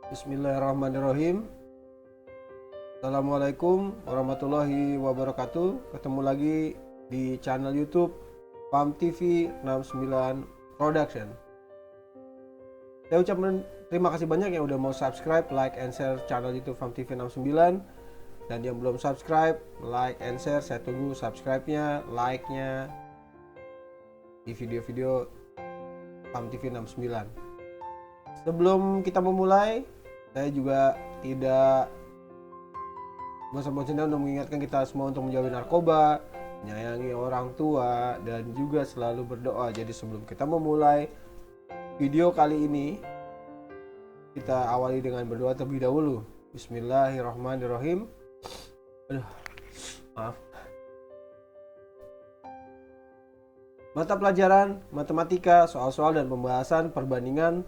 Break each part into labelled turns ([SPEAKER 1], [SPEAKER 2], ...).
[SPEAKER 1] Bismillahirrahmanirrahim. Assalamualaikum warahmatullahi wabarakatuh. Ketemu lagi di channel YouTube Farm TV 69 Production. Saya ucapkan terima kasih banyak yang udah mau subscribe, like, and share channel YouTube Farm TV 69. Dan yang belum subscribe, like, and share, saya tunggu subscribe-nya, like-nya di video-video Farm TV 69. Sebelum kita memulai, saya juga tidak bosan-bosannya untuk mengingatkan kita semua untuk menjauhi narkoba, menyayangi orang tua, dan juga selalu berdoa. Jadi sebelum kita memulai video kali ini, kita awali dengan berdoa terlebih dahulu. Bismillahirrahmanirrahim. Maaf. Mata pelajaran matematika, soal-soal dan pembahasan perbandingan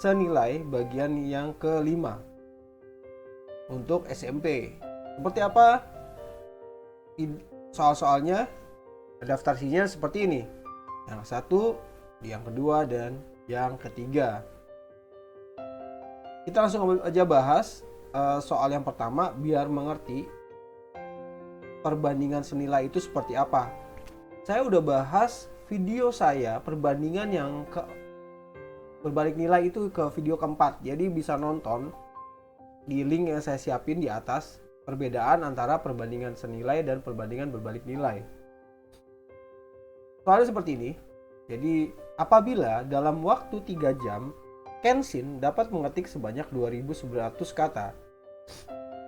[SPEAKER 1] senilai bagian yang kelima untuk SMP. Seperti apa soal-soalnya? Daftar isinya seperti ini. Yang satu, yang kedua, dan yang ketiga. Kita langsung aja bahas soal yang pertama biar mengerti perbandingan senilai itu seperti apa. Saya udah bahas video saya perbandingan yang berbalik nilai itu ke video keempat. Jadi bisa nonton di link yang saya siapin di atas, perbedaan antara perbandingan senilai dan perbandingan berbalik nilai. Soalnya seperti ini. Jadi apabila dalam waktu 3 jam Kenshin dapat mengetik sebanyak 2.900 kata,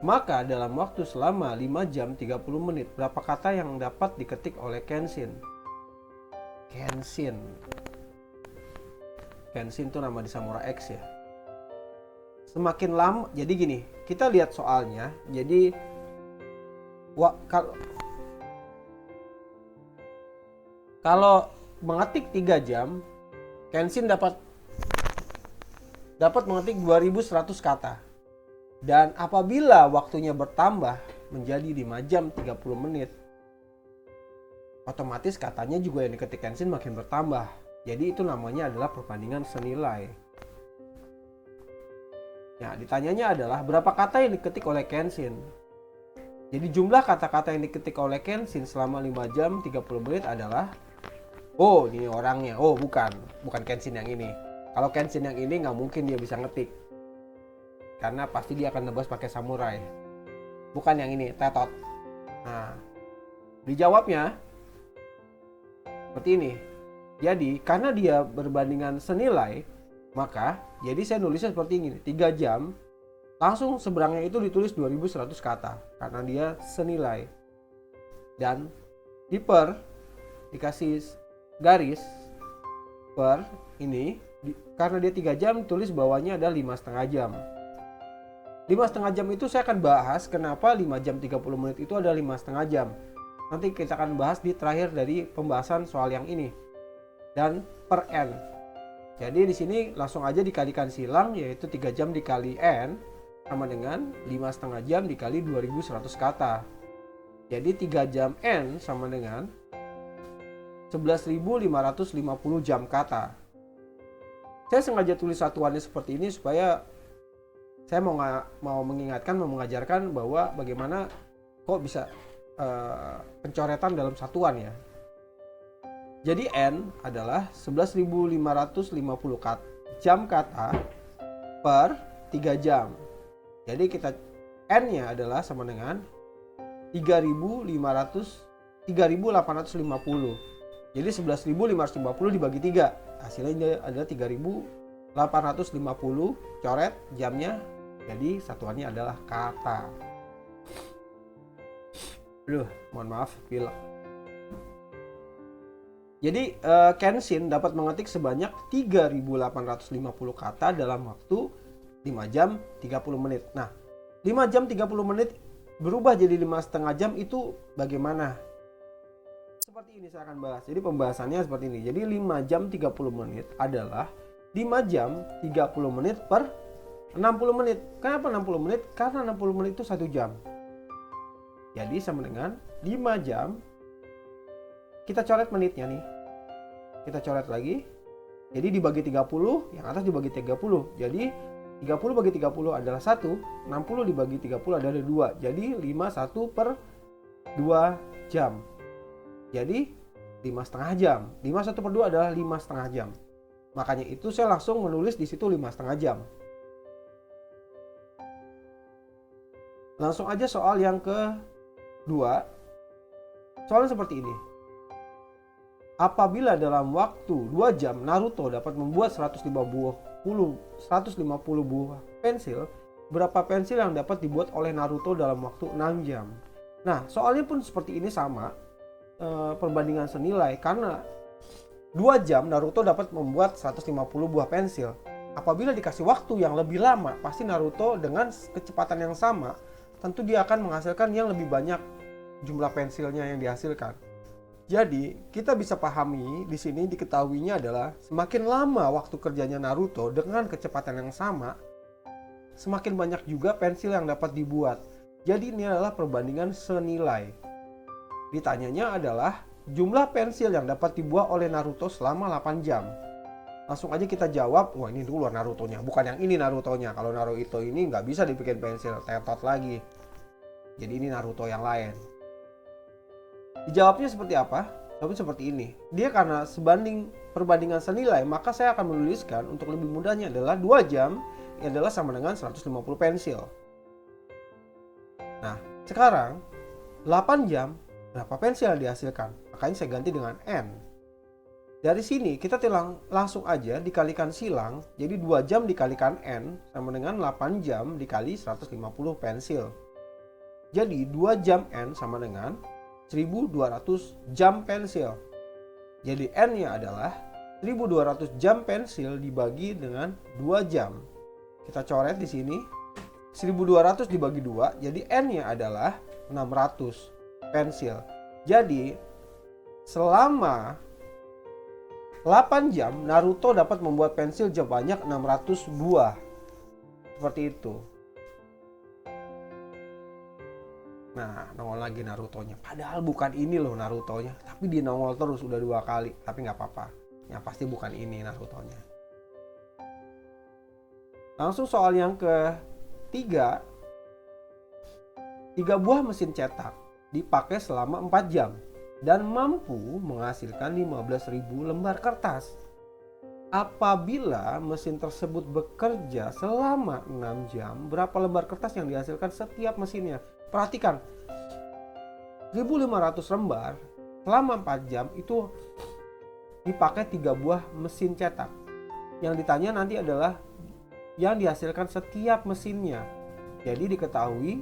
[SPEAKER 1] maka dalam waktu selama 5 jam 30 menit berapa kata yang dapat diketik oleh Kenshin? Kenshin itu nama di Samurai X ya. Semakin lama, jadi gini, kita lihat soalnya. Jadi kalau mengetik 3 jam, Kenshin dapat mengetik 2.100 kata. Dan apabila waktunya bertambah menjadi 5 jam 30 menit, otomatis katanya juga yang diketik Kenshin makin bertambah. Jadi itu namanya adalah perbandingan senilai. Nah, ditanyanya adalah berapa kata yang diketik oleh Kenshin. Jadi jumlah kata-kata yang diketik oleh Kenshin selama 5 jam 30 menit adalah, oh ini orangnya, oh bukan Kenshin yang ini. Kalau Kenshin yang ini nggak mungkin dia bisa ngetik, karena pasti dia akan nebas pakai samurai. Bukan yang ini, tetot. Nah, dijawabnya seperti ini. Jadi karena dia berbandingan senilai, maka jadi saya nulisnya seperti ini. 3 jam langsung seberangnya itu ditulis 2.100 kata karena dia senilai. Dan dikasih garis per ini karena dia 3 jam, tulis bawahnya ada 5,5 jam. 5,5 jam itu saya akan bahas kenapa 5 jam 30 menit itu ada 5,5 jam. Nanti kita akan bahas di terakhir dari pembahasan soal yang ini. Dan per N. Jadi di sini langsung aja dikalikan silang, yaitu 3 jam dikali N sama dengan 5,5 jam dikali 2.100 kata. Jadi 3 jam N sama dengan 11.550 jam kata. Saya sengaja tulis satuannya seperti ini supaya saya mau mengingatkan, mau mengajarkan bahwa bagaimana kok bisa pencoretan dalam satuan ya. Jadi N adalah 11.550 jam kata per 3 jam. Jadi kita N-nya adalah sama dengan 3.850. Jadi 11.550 dibagi 3. Hasilnya adalah 3.850 coret jamnya. Jadi satuannya adalah kata. Mohon maaf, pilek. Jadi Kenshin dapat mengetik sebanyak 3.850 kata dalam waktu 5 jam 30 menit. Nah, 5 jam 30 menit berubah jadi 5,5 jam itu bagaimana? Seperti ini saya akan bahas. Jadi pembahasannya seperti ini. Jadi 5 jam 30 menit adalah 5 jam 30 menit per 60 menit. Kenapa 60 menit? Karena 60 menit itu 1 jam. Jadi sama dengan 5 jam. Kita coret menitnya nih. Kita coret lagi. Jadi dibagi 30, yang atas dibagi 30. Jadi 30 bagi 30 adalah 1, 60 dibagi 30 adalah 2. Jadi 5/1/2 jam. Jadi 5,5 jam. 5/1/2 adalah 5,5 jam. Makanya itu saya langsung menulis di situ 5,5 jam. Langsung aja soal yang kedua. Soalnya seperti ini. Apabila dalam waktu 2 jam Naruto dapat membuat 150 buah pensil, berapa pensil yang dapat dibuat oleh Naruto dalam waktu 6 jam? Nah, soalnya pun seperti ini sama, perbandingan senilai, karena 2 jam Naruto dapat membuat 150 buah pensil. Apabila dikasih waktu yang lebih lama, pasti Naruto dengan kecepatan yang sama, tentu dia akan menghasilkan yang lebih banyak jumlah pensilnya yang dihasilkan. Jadi, kita bisa pahami di sini diketahuinya adalah semakin lama waktu kerjanya Naruto dengan kecepatan yang sama, semakin banyak juga pensil yang dapat dibuat. Jadi ini adalah perbandingan senilai. Ditanyanya adalah jumlah pensil yang dapat dibuat oleh Naruto selama 8 jam. Langsung aja kita jawab, wah ini dulu Narutonya, bukan yang ini Narutonya. Kalau Naruto ini nggak bisa dibikin pensil, tetot lagi. Jadi ini Naruto yang lain. Dijawabnya seperti apa? Jawabnya seperti ini. Dia karena perbandingan senilai, maka saya akan menuliskan untuk lebih mudahnya adalah 2 jam adalah sama dengan 150 pensil. Nah, sekarang 8 jam berapa pensil yang dihasilkan? Makanya saya ganti dengan N. Dari sini kita langsung aja dikalikan silang. Jadi 2 jam dikalikan N sama dengan 8 jam dikali 150 pensil. Jadi 2 jam N sama dengan 1200 jam pensil. Jadi N-nya adalah 1200 jam pensil dibagi dengan 2 jam. Kita coret di sini. 1200 dibagi 2, jadi N-nya adalah 600 pensil. Jadi selama 8 jam Naruto dapat membuat pensil sebanyak 600 buah. Seperti itu. Nah, nongol lagi Narutonya. Padahal bukan ini loh Narutonya, tapi dia nongol terus udah 2 kali. Tapi nggak apa-apa. Yang pasti bukan ini Narutonya. Langsung soal yang ketiga. 3 buah mesin cetak dipakai selama 4 jam dan mampu menghasilkan 15.000 lembar kertas. Apabila mesin tersebut bekerja selama 6 jam, berapa lembar kertas yang dihasilkan setiap mesinnya? Perhatikan, 1.500 lembar selama 4 jam itu dipakai 3 buah mesin cetak. Yang ditanya nanti adalah yang dihasilkan setiap mesinnya. Jadi diketahui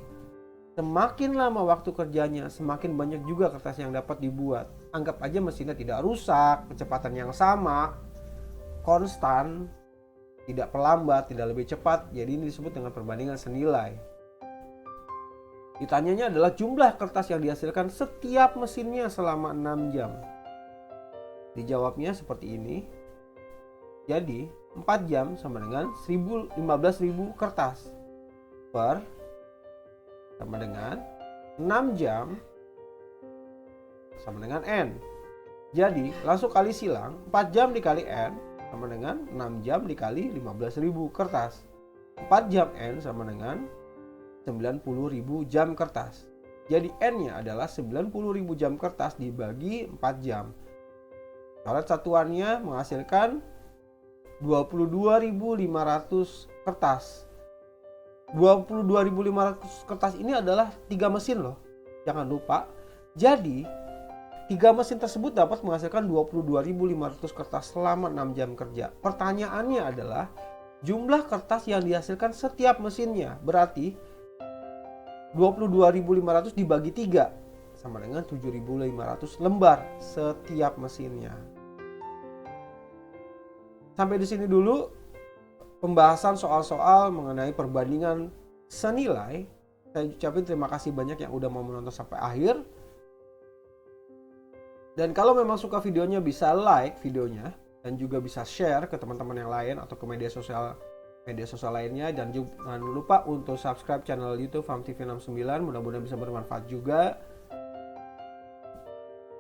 [SPEAKER 1] semakin lama waktu kerjanya, semakin banyak juga kertas yang dapat dibuat. Anggap aja mesinnya tidak rusak, kecepatan yang sama, konstan, tidak pelambat, tidak lebih cepat. Jadi ini disebut dengan perbandingan senilai. Ditanyanya adalah jumlah kertas yang dihasilkan setiap mesinnya selama 6 jam. Dijawabnya seperti ini. Jadi 4 jam sama dengan 15.000 kertas per sama dengan 6 jam sama dengan N. Jadi langsung kali silang, 4 jam dikali N sama dengan 6 jam dikali 15.000 kertas. 4 jam N sama dengan 90.000 jam kertas. Jadi N-nya adalah 90.000 jam kertas dibagi 4 jam. Coret satuannya menghasilkan 22.500 kertas. 22.500 kertas ini adalah 3 mesin loh. Jangan lupa. Jadi 3 mesin tersebut dapat menghasilkan 22.500 kertas selama 6 jam kerja. Pertanyaannya adalah jumlah kertas yang dihasilkan setiap mesinnya. Berarti 22.500 dibagi 3 sama dengan 7.500 lembar setiap mesinnya. Sampai di sini dulu pembahasan soal-soal mengenai perbandingan senilai. Saya ucapin terima kasih banyak yang udah mau menonton sampai akhir. Dan kalau memang suka videonya bisa like videonya dan juga bisa share ke teman-teman yang lain atau ke media sosial lainnya, dan jangan lupa untuk subscribe channel YouTube Farm TV 69, mudah-mudahan bisa bermanfaat juga.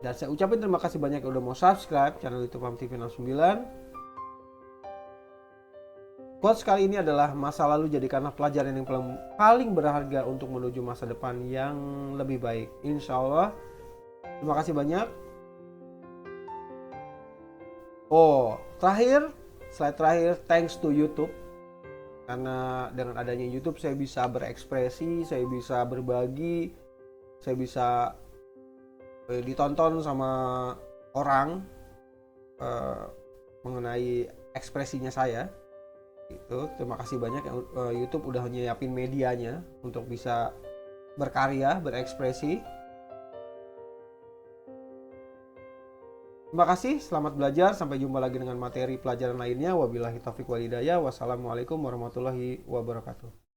[SPEAKER 1] Dan saya ucapin terima kasih banyak yang udah mau subscribe channel YouTube Farm TV 69. Quotes kali ini adalah masa lalu jadikanlah pelajaran yang paling berharga untuk menuju masa depan yang lebih baik. Insya Allah. Terima kasih banyak. Oh, slide terakhir, thanks to YouTube. Karena dengan adanya YouTube saya bisa berekspresi, saya bisa berbagi, saya bisa ditonton sama orang mengenai ekspresinya saya. Itu terima kasih banyak yang YouTube udah nyiapin medianya untuk bisa berkarya, berekspresi. Terima kasih, selamat belajar, sampai jumpa lagi dengan materi pelajaran lainnya. Wabillahi taufiq wal hidayah. Wassalamualaikum warahmatullahi wabarakatuh.